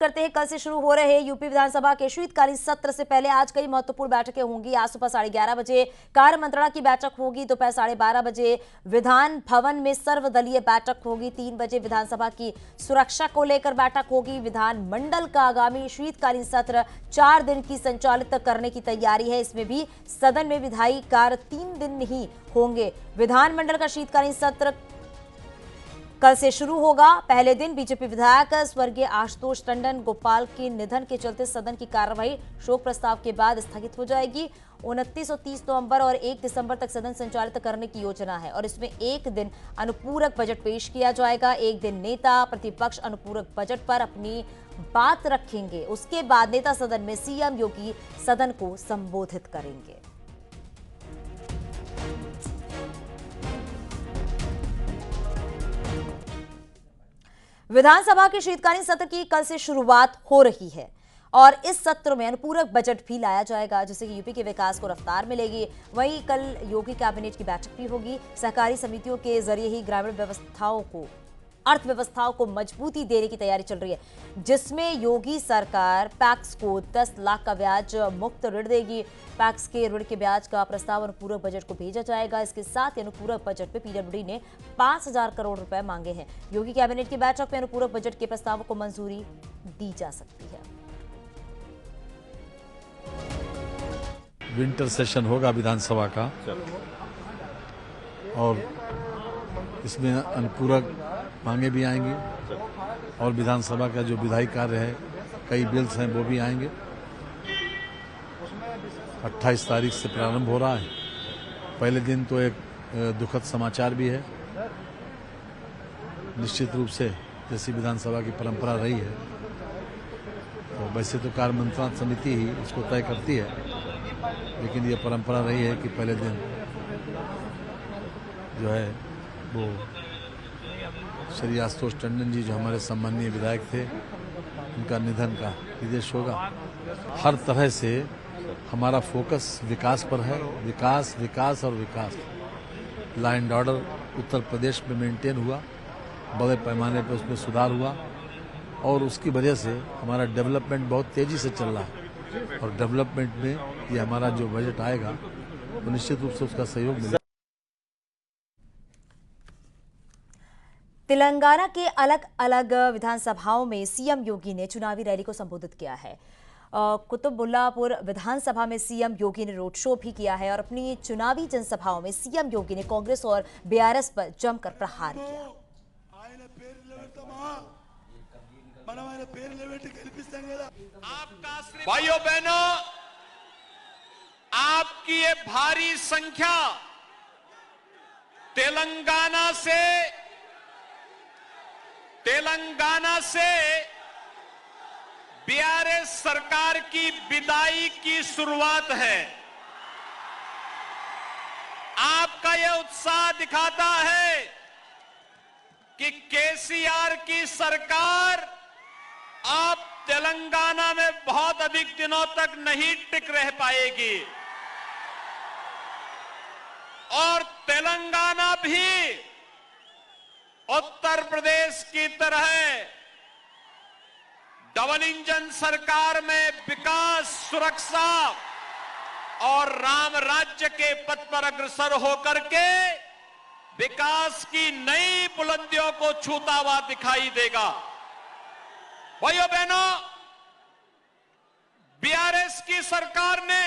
करते हैं कल से शुरू हो रहे यूपी विधानसभा के शीतकालीन सत्र से पहले आज कई महत्वपूर्ण बैठकें होंगी। आज सुबह 11:30 बजे कार्य मंत्रणा की बैठक होगी। दोपहर 12:30 बजे विधान भवन में सर्वदलीय बैठक होगी। 3 बजे विधानसभा की सुरक्षा को लेकर बैठक होगी। विधानमंडल का आगामी शीतकालीन सत्र 4 दिन की संचालित करने की तैयारी है। इसमें भी सदन में विधायी कार्य 3 दिन ही होंगे। विधानमंडल का शीतकालीन सत्र कल से शुरू होगा। पहले दिन बीजेपी विधायक स्वर्गीय आशुतोष टंडन गोपाल के निधन के चलते सदन की कार्यवाही शोक प्रस्ताव के बाद स्थगित हो जाएगी। 29 और 30 नवंबर और 1 दिसंबर तक सदन संचालित करने की योजना है और इसमें एक दिन अनुपूरक बजट पेश किया जाएगा। एक दिन नेता प्रतिपक्ष अनुपूरक बजट पर अपनी बात रखेंगे। उसके बाद नेता सदन में सीएम योगी सदन को संबोधित करेंगे। विधानसभा के शीतकालीन सत्र की कल से शुरुआत हो रही है और इस सत्र में अनुपूरक बजट भी लाया जाएगा, जिससे कि यूपी के विकास को रफ्तार मिलेगी। वहीं कल योगी कैबिनेट की बैठक भी होगी। सहकारी समितियों के जरिए ही ग्रामीण अर्थव्यवस्थाओं को मजबूती देने की तैयारी चल रही है, जिसमें योगी सरकार पैक्स को 10 लाख का ब्याज मुक्त ऋण देगी। पैक्स के ऋण के ब्याज का प्रस्ताव अनुपूरक बजट को भेजा जाएगा। इसके साथ ही अनुपूरक बजट में पीडब्ल्यूडी ने 5,000 करोड़ रुपए मांगे हैं। योगी कैबिनेट की बैठक में अनुपूरक बजट के प्रस्तावों को मंजूरी दी जा सकती है। विंटर सेशन होगा विधानसभा का और इसमें अनुपूरक मांगे भी आएंगी और विधानसभा का जो विधायी कार्य है, कई बिल्स हैं, वो भी आएंगे। 28 तारीख से प्रारंभ हो रहा है। पहले दिन तो एक दुखद समाचार भी है। निश्चित रूप से जैसी विधानसभा की परंपरा रही है, तो वैसे तो कार्य मंत्रणा समिति ही इसको तय करती है, लेकिन ये परंपरा रही है कि पहले दिन जो है वो श्री आशुतोष टंडन जी, जो हमारे सम्मानीय विधायक थे, उनका निधन का निर्देश होगा। हर तरह से हमारा फोकस विकास पर है। विकास, विकास और विकास। Law and order Uttar Pradesh में मेंटेन हुआ, बड़े पैमाने पर उसमें सुधार हुआ और उसकी वजह से हमारा डेवलपमेंट बहुत तेजी से चल रहा है और डेवलपमेंट में ये हमारा जो बजट आएगा वो निश्चित रूप से उसका सहयोग मिलेगा। तेलंगाना के अलग अलग विधानसभाओं में सीएम योगी ने चुनावी रैली को संबोधित किया है। कुतुबुल्लापुर विधानसभा में सीएम योगी ने रोड शो भी किया है और अपनी चुनावी जनसभाओं में सीएम योगी ने कांग्रेस और बीआरएस पर जमकर प्रहार किया। भाइयों बहनों, आपकी ये भारी संख्या तेलंगाना से बीआरएस सरकार की विदाई की शुरुआत है। आपका यह उत्साह दिखाता है कि केसीआर की सरकार अब तेलंगाना में बहुत अधिक दिनों तक नहीं टिक रह पाएगी और तेलंगाना भी उत्तर प्रदेश की तरह डबल इंजन सरकार में विकास, सुरक्षा और राम राज्य के पथ पर अग्रसर होकर के विकास की नई बुलंदियों को छूता हुआ दिखाई देगा। भाइयों बहनों, बीआरएस की सरकार ने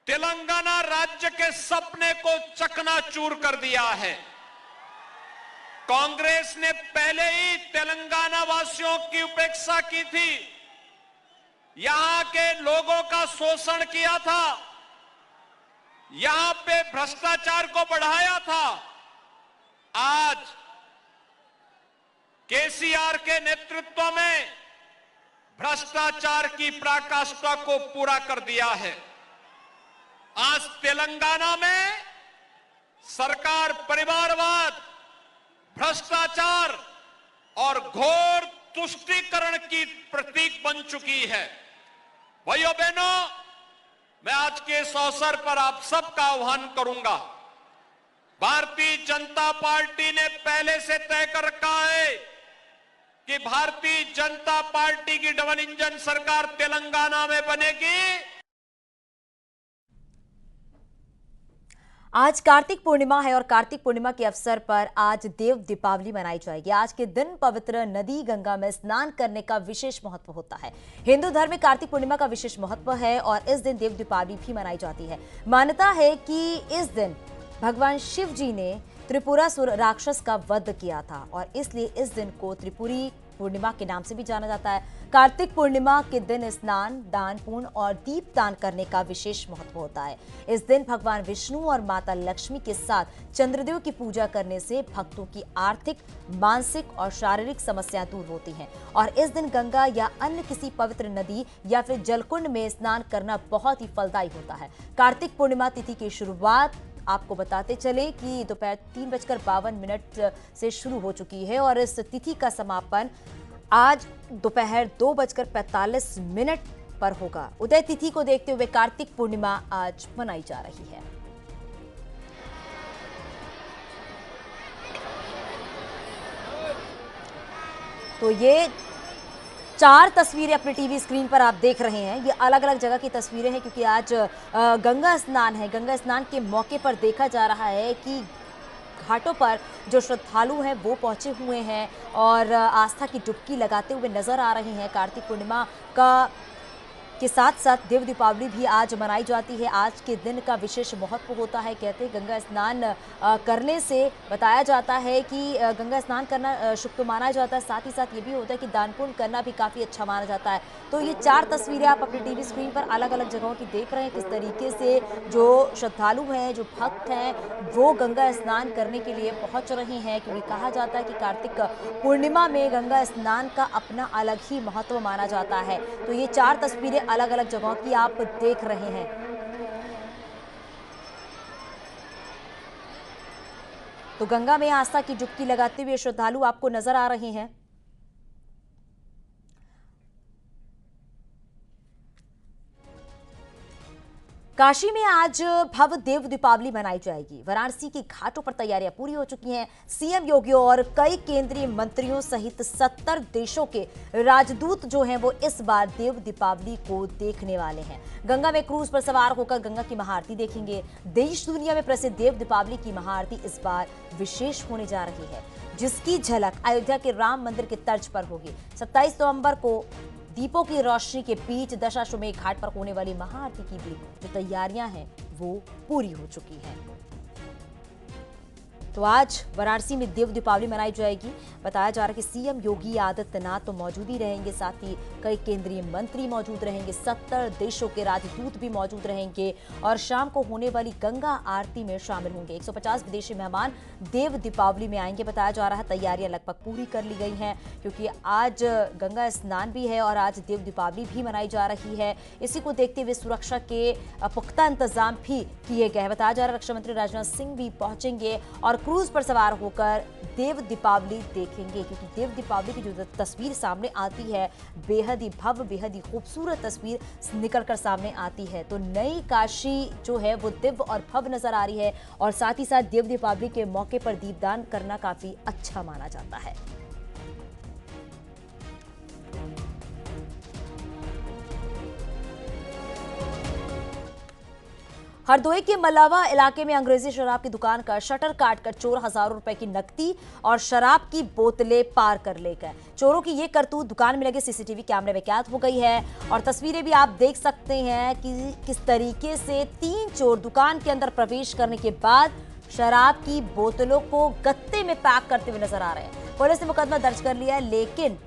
तेलंगाना राज्य के सपने को चकनाचूर कर दिया है। कांग्रेस ने पहले ही तेलंगाना वासियों की उपेक्षा की थी, यहां के लोगों का शोषण किया था, यहां पे भ्रष्टाचार को बढ़ाया था। आज केसीआर के नेतृत्व में भ्रष्टाचार की पराकाष्ठा को पूरा कर दिया है। आज तेलंगाना में सरकार परिवारवाद, भ्रष्टाचार और घोर तुष्टीकरण की प्रतीक बन चुकी है। भाइयों बहनों, मैं आज के इस अवसर पर आप सबका आह्वान करूंगा। भारतीय जनता पार्टी ने पहले से तय कर रखा है कि भारतीय जनता पार्टी की डबल इंजन सरकार तेलंगाना में बनेगी। आज कार्तिक पूर्णिमा है और कार्तिक पूर्णिमा के अवसर पर आज देव दीपावली मनाई जाएगी। आज के दिन पवित्र नदी गंगा में स्नान करने का विशेष महत्व होता है। हिंदू धर्म में कार्तिक पूर्णिमा का विशेष महत्व है और इस दिन देव दीपावली भी मनाई जाती है। मान्यता है कि इस दिन भगवान शिव जी ने त्रिपुरासुर राक्षस का वध किया था और इसलिए इस दिन को त्रिपुरी पूर्णिमा के नाम से भी जाना जाता है। कार्तिक पूर्णिमा के दिन स्नान, दान पुण्य और दीपदान करने का विशेष महत्व होता है। इस दिन भगवान विष्णु और माता लक्ष्मी के साथ चंद्रदेव की पूजा करने से भक्तों की आर्थिक, मानसिक और शारीरिक समस्याएं दूर होती हैं और इस दिन गंगा या अन्य किसी पवित्र नदी या फिर जलकुंड में स्नान करना बहुत ही फलदायी होता है। कार्तिक पूर्णिमा तिथि की शुरुआत आपको बताते चले कि दोपहर 3:52 से शुरू हो चुकी है और इस तिथि का समापन आज दोपहर 2:45 पर होगा। उदय तिथि को देखते हुए कार्तिक पूर्णिमा आज मनाई जा रही है। तो ये 4 तस्वीरें अपने टीवी स्क्रीन पर आप देख रहे हैं। ये अलग अलग जगह की तस्वीरें हैं क्योंकि आज गंगा स्नान है। गंगा स्नान के मौके पर देखा जा रहा है कि घाटों पर जो श्रद्धालु हैं वो पहुंचे हुए हैं और आस्था की डुबकी लगाते हुए नजर आ रहे हैं। कार्तिक पूर्णिमा के साथ साथ देव दीपावली भी आज मनाई जाती है। आज के दिन का विशेष महत्व होता है। कहते हैं गंगा स्नान करने से बताया जाता है कि गंगा स्नान करना शुभ तो माना जाता है, साथ ही साथ ये भी होता है कि दान पुण्य करना भी काफ़ी अच्छा माना जाता है। तो ये 4 तस्वीरें आप अपने टीवी स्क्रीन पर अलग अलग जगहों की देख रहे हैं, किस तरीके से जो श्रद्धालु हैं, जो भक्त हैं, वो गंगा स्नान करने के लिए पहुँच रहे हैं क्योंकि कहा जाता है कि कार्तिक पूर्णिमा में गंगा स्नान का अपना अलग ही महत्व माना जाता है। तो ये 4 तस्वीरें अलग अलग जगहों की आप देख रहे हैं। तो गंगा में आस्था की डुबकी लगाते हुए श्रद्धालु आपको नजर आ रहे हैं। काशी में आज भव्य देव दीपावली मनाई जाएगी। वाराणसी के घाटों पर तैयारियां पूरी हो चुकी हैं। सीएम योगी और कई केंद्रीय मंत्रियों सहित 70 देशों के राजदूत जो हैं वो इस बार देव दीपावली को देखने वाले हैं। गंगा में क्रूज पर सवार होकर गंगा की महाआरती देखेंगे। देश दुनिया में प्रसिद्ध देव दीपावली की महाआरती इस बार विशेष होने जा रही है, जिसकी झलक अयोध्या के राम मंदिर के तर्ज पर होगी। 27 नवंबर को दीपों की रोशनी के बीच दशाश्वमेध घाट पर होने वाली महाआरती की भी जो तैयारियां हैं वो पूरी हो चुकी हैं। तो आज वाराणसी में देव दीपावली मनाई जाएगी। बताया जा रहा है कि सीएम योगी आदित्यनाथ तो मौजूद ही रहेंगे, साथ ही कई केंद्रीय मंत्री मौजूद रहेंगे, 70 देशों के राजदूत भी मौजूद रहेंगे और शाम को होने वाली गंगा आरती में शामिल होंगे। 150 विदेशी मेहमान देव दीपावली में आएंगे। बताया जा रहा है तैयारियां लगभग पूरी कर ली गई हैं क्योंकि आज गंगा स्नान भी है और आज देव दीपावली भी मनाई जा रही है। इसी को देखते हुए सुरक्षा के पुख्ता इंतजाम भी किए गए हैं। बताया जा रहा है रक्षा मंत्री राजनाथ सिंह भी पहुंचेंगे और क्रूज पर सवार होकर देव दीपावली देखेंगे क्योंकि देव दीपावली की जो तस्वीर सामने आती है बेहद ही भव्य, बेहद ही खूबसूरत तस्वीर निकलकर सामने आती है। तो नई काशी जो है वो दिव्य और भव्य नजर आ रही है और साथ ही साथ देव दीपावली के मौके पर दीपदान करना काफी अच्छा माना जाता है। हरदोई के मलावा इलाके में अंग्रेजी शराब की दुकान का शटर काटकर चोर हजारों रुपए की नकदी और शराब की बोतलें पार कर ले गए। चोरों की ये करतूत दुकान में लगे सीसीटीवी कैमरे में कैद हो गई है और तस्वीरें भी आप देख सकते हैं कि किस तरीके से 3 चोर दुकान के अंदर प्रवेश करने के बाद शराब की बोतलों को गत्ते में पैक करते हुए नजर आ रहे हैं। पुलिस ने मुकदमा दर्ज कर लिया है, लेकिन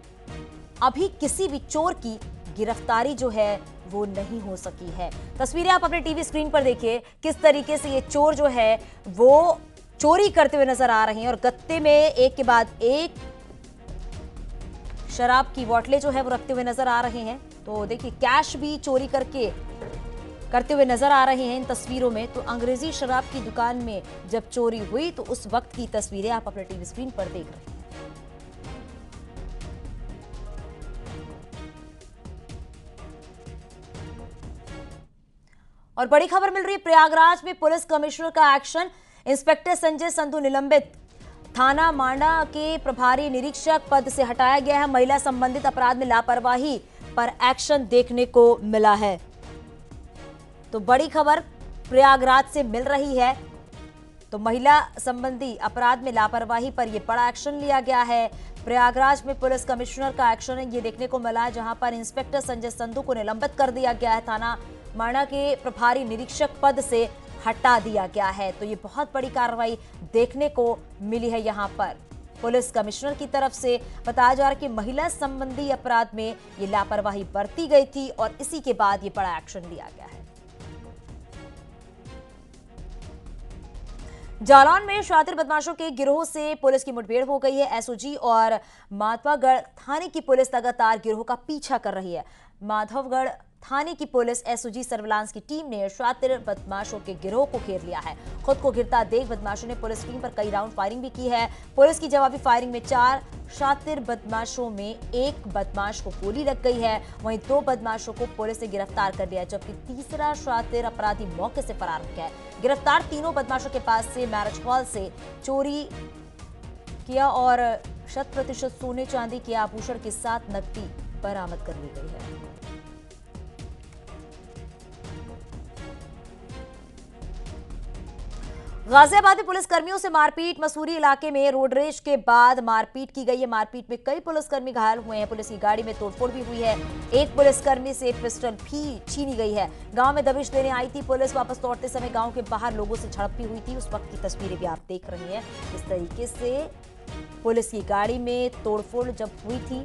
अभी किसी भी चोर की गिरफ्तारी जो है वो नहीं हो सकी है। तस्वीरें आप अपने टीवी स्क्रीन पर देखिए किस तरीके से ये चोर जो है वो चोरी करते हुए नजर आ रहे हैं और गत्ते में एक के बाद एक शराब की बोतलें जो है वो रखते हुए नजर आ रहे हैं। तो देखिए कैश भी चोरी करते हुए नजर आ रहे हैं इन तस्वीरों में। तो अंग्रेजी शराब की दुकान में जब चोरी हुई तो उस वक्त की तस्वीरें आप अपने टीवी स्क्रीन पर देख रहे हैं। और बड़ी खबर मिल रही है प्रयागराज में पुलिस कमिश्नर का एक्शन। इंस्पेक्टर संजय संधू निलंबित, थाना मांडा के प्रभारी निरीक्षक पद से हटाया गया है। महिला संबंधित अपराध में लापरवाही पर एक्शन देखने को मिला है। तो बड़ी खबर प्रयागराज से मिल रही है। तो महिला संबंधी अपराध में लापरवाही पर यह बड़ा एक्शन लिया गया है। प्रयागराज में पुलिस कमिश्नर का एक्शन है ये देखने को मिला है, जहां पर इंस्पेक्टर संजय संधू को निलंबित कर दिया गया है। थाना मांडा के प्रभारी निरीक्षक पद से हटा दिया गया है। तो ये बहुत बड़ी कार्रवाई देखने को मिली है। यहां पर पुलिस कमिश्नर की तरफ से बताया जा रहा है कि महिला संबंधी अपराध में ये लापरवाही बरती गई थी और इसी के बाद ये बड़ा एक्शन लिया गया है। जालौन में शातिर बदमाशों के गिरोह से पुलिस की मुठभेड़ हो गई है। एसओजी और माधवगढ़ थाने की पुलिस लगातार गिरोह का पीछा कर रही है। माधवगढ़ थाने की पुलिस एसओजी सर्विलांस की टीम ने शातिर बदमाशों के गिरोह को घेर लिया है। खुद को घिरता देख बदमाशों ने पुलिस टीम पर कई राउंड फायरिंग भी की है। पुलिस की जवाबी फायरिंग में 4 शातिर बदमाशों में 1 बदमाश को गोली लग गई है। वहीं 2 बदमाशों को पुलिस ने गिरफ्तार कर लिया है, जबकि तीसरा शातिर अपराधी मौके से फरार हो गया है। गिरफ्तार तीनों बदमाशों के पास से मैरिज हॉल से चोरी किया और 100% सोने चांदी के आभूषण के साथ नकदी बरामद कर ली गई है। गाजियाबाद में पुलिस कर्मियों से मारपीट। मसूरी इलाके में रोड रेज के बाद मारपीट की गई है। मारपीट में कई पुलिसकर्मी घायल हुए हैं। पुलिस की गाड़ी में तोड़फोड़ भी हुई है। एक पुलिसकर्मी से पिस्टल भी छीनी गई है। गांव में दबिश देने आई थी पुलिस। वापस लौटते समय गांव के बाहर लोगों से झड़प भी हुई थी। उस वक्त की तस्वीरें भी आप देख रहे हैं। इस तरीके से पुलिस की गाड़ी में तोड़फोड़ जब हुई थी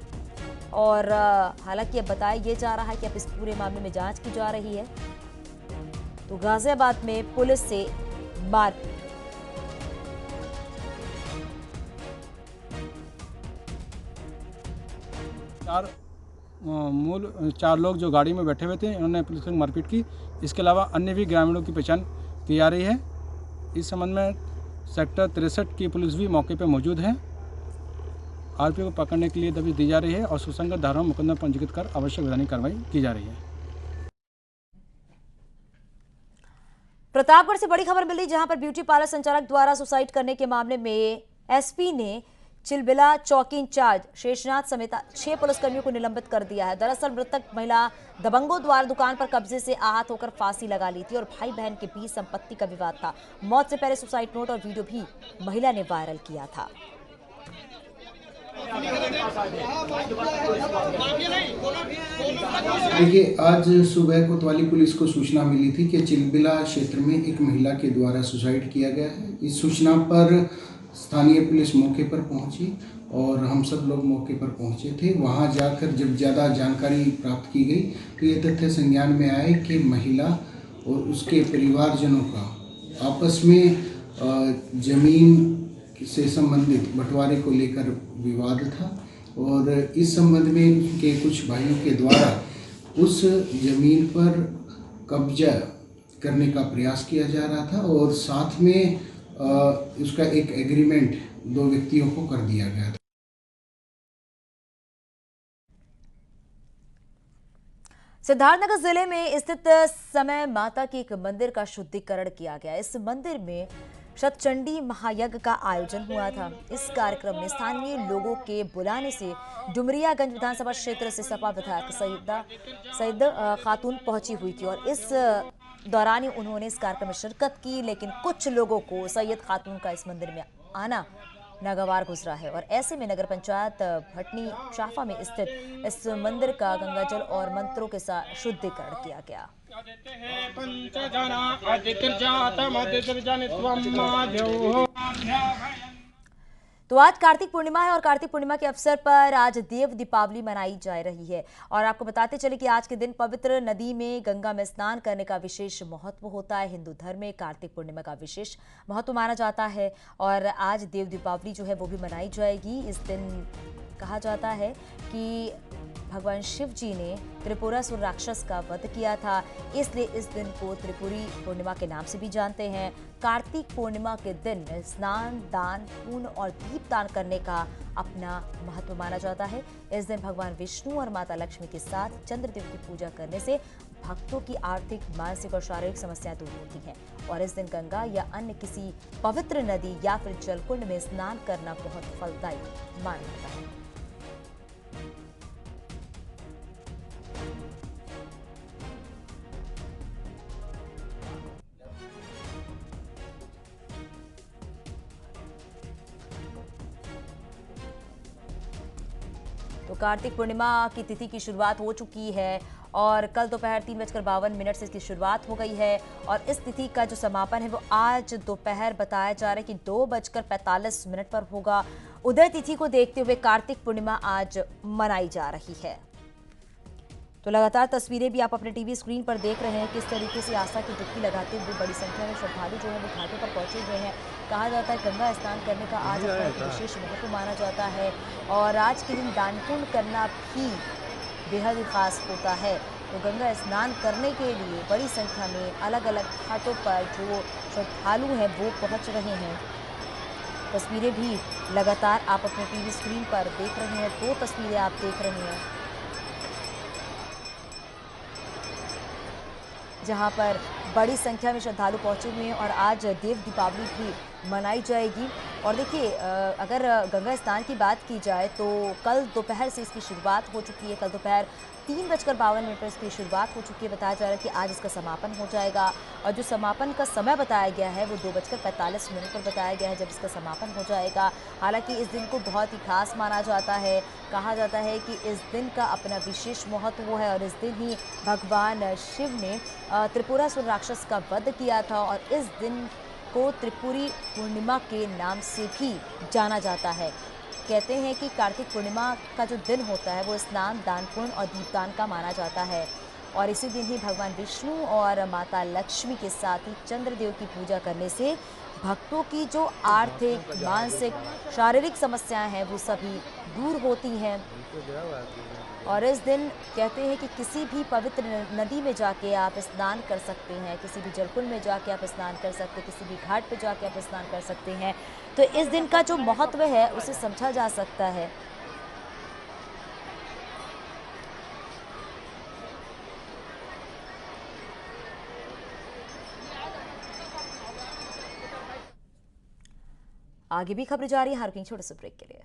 और हालांकि अब बताया यह जा रहा है कि अब इस पूरे मामले में जांच की जा रही है। तो गाजियाबाद में पुलिस से मारपीट। चार लोग जो गाड़ी में बैठे हुए थे, इन्होंने पुलिस को मारपीट की। इसके अलावा अन्य भी ग्रामीणों की पहचान की जा रही है। इस संबंध में सेक्टर 63 की पुलिस भी मौके पर मौजूद है। आरोपी को पकड़ने के लिए दबिश दी जा रही है और सुसंगत धाराओं में मुकदमा पंजीकृत कर आवश्यक वैधानिक कार्रवाई की जा रही है। प्रतापगढ़ से बड़ी खबर मिली, जहां पर ब्यूटी पार्लर संचालक द्वारा सुसाइड करने के मामले में एसपी ने चिलबिला चौकी इंचार्ज शेषनाथ समेत 6 पुलिसकर्मियों को निलंबित कर दिया है। दरअसल मृतक महिला दबंगों द्वारा दुकान पर कब्जे से आहत होकर फांसी लगा ली थी और भाई बहन के बीच संपत्ति का विवाद था। मौत से पहले सुसाइड नोट और वीडियो भी महिला ने वायरल किया था। देखिए, आज सुबह कोतवाली पुलिस को सूचना मिली थी कि चिलबिला क्षेत्र में एक महिला के द्वारा सुसाइड किया गया है। इस सूचना पर स्थानीय पुलिस मौके पर पहुंची और हम सब लोग मौके पर पहुंचे थे। वहां जाकर जब ज़्यादा जानकारी प्राप्त की गई तो ये तथ्य संज्ञान में आए कि महिला और उसके परिवारजनों का आपस में जमीन से संबंधित बंटवारे को लेकर विवाद था और इस संबंध में उनके कुछ भाइयों के द्वारा उस जमीन पर कब्जा करने का प्रयास किया जा रहा था और साथ में उसका एक एग्रीमेंट 2 व्यक्तियों को कर दिया गया था। सिद्धार्थनगर जिले में स्थित समय माता के एक मंदिर का शुद्धिकरण किया गया। इस मंदिर में शतचंडी महायज्ञ का आयोजन हुआ था। इस कार्यक्रम में स्थानीय लोगों के बुलाने से डुमरियागंज विधानसभा क्षेत्र से सपा विधायक सईद खातून पहुंची हुई थी और इस दौरान ही उन्होंने इस कार्यक्रम में शिरकत की, लेकिन कुछ लोगों को सैयद खातून का इस मंदिर में आना नागवार गुजरा है और ऐसे में नगर पंचायत भटनी शाफा में स्थित इस मंदिर का गंगाजल और मंत्रों के साथ शुद्धिकरण किया गया। तो आज कार्तिक पूर्णिमा है और कार्तिक पूर्णिमा के अवसर पर आज देव दीपावली मनाई जा रही है और आपको बताते चले कि आज के दिन पवित्र नदी में गंगा में स्नान करने का विशेष महत्व होता है। हिंदू धर्म में कार्तिक पूर्णिमा का विशेष महत्व माना जाता है और आज देव दीपावली जो है वो भी मनाई जाएगी। इस दिन कहा जाता है कि भगवान शिव जी ने त्रिपुरासुर राक्षस का वध किया था, इसलिए इस दिन को त्रिपुरी पूर्णिमा के नाम से भी जानते हैं। कार्तिक पूर्णिमा के दिन स्नान, दान, पुण्य और दीपदान करने का अपना महत्व माना जाता है। इस दिन भगवान विष्णु और माता लक्ष्मी के साथ चंद्रदेव की पूजा करने से भक्तों की आर्थिक, मानसिक और शारीरिक समस्याएं दूर होती हैं और इस दिन गंगा या अन्य किसी पवित्र नदी या फिर जलकुंड में स्नान करना बहुत फलदायी माना जाता है। तो कार्तिक पूर्णिमा की तिथि की शुरुआत हो चुकी है और कल दोपहर 3:52 से इसकी शुरुआत हो गई है और इस तिथि का जो समापन है वो आज दोपहर बताया जा रहा है कि 2:45 पर होगा। उदय तिथि को देखते हुए कार्तिक पूर्णिमा आज मनाई जा रही है। तो लगातार तस्वीरें भी आप अपने टीवी स्क्रीन पर देख रहे हैं किस तरीके से आस्था की डुबकी लगाते हुए बड़ी संख्या में श्रद्धालु जो है वो घाटों पर पहुंचे हुए हैं। कहा जाता है गंगा स्नान करने का आज अपना एक विशेष महत्व माना जाता है और आज के दिन दान पुण्य करना भी बेहद ही खास होता है। तो गंगा स्नान करने के लिए बड़ी संख्या में अलग अलग घाटों पर जो श्रद्धालु हैं वो पहुंच रहे हैं। तस्वीरें भी लगातार आप अपने टीवी स्क्रीन पर देख रहे हैं। 2 तस्वीरें आप देख रहे हैं जहां पर बड़ी संख्या में श्रद्धालु पहुंचे हुए हैं और आज देव दीपावली भी मनाई जाएगी। और देखिए अगर गंगा स्नान की बात की जाए तो कल दोपहर से इसकी शुरुआत हो चुकी है। कल दोपहर 3:52 पर इसकी शुरुआत हो चुकी है। बताया जा रहा है कि आज इसका समापन हो जाएगा और जो समापन का समय बताया गया है वो 2:45 पर बताया गया है जब इसका समापन हो जाएगा। हालांकि इस दिन को बहुत ही खास माना जाता है। कहा जाता है कि इस दिन का अपना विशेष महत्व है और इस दिन ही भगवान शिव ने त्रिपुरासुर राक्षस का वध किया था और इस दिन को त्रिपुरी पूर्णिमा के नाम से भी जाना जाता है। कहते हैं कि कार्तिक पूर्णिमा का जो दिन होता है वो स्नान, दान, पुण्य और दीपदान का माना जाता है और इसी दिन ही भगवान विष्णु और माता लक्ष्मी के साथ ही चंद्रदेव की पूजा करने से भक्तों की जो आर्थिक, मानसिक, शारीरिक समस्याएं हैं वो सभी दूर होती हैं। और इस दिन कहते हैं कि किसी भी पवित्र नदी में जाके आप स्नान कर सकते हैं, किसी भी जलकुंड में जाके आप स्नान कर सकते हैं, किसी भी घाट पे जाके आप स्नान कर सकते हैं। तो इस दिन का जो महत्व है उसे समझा जा सकता है। आगे भी खबरें जारी है, हर छोटे से ब्रेक के लिए।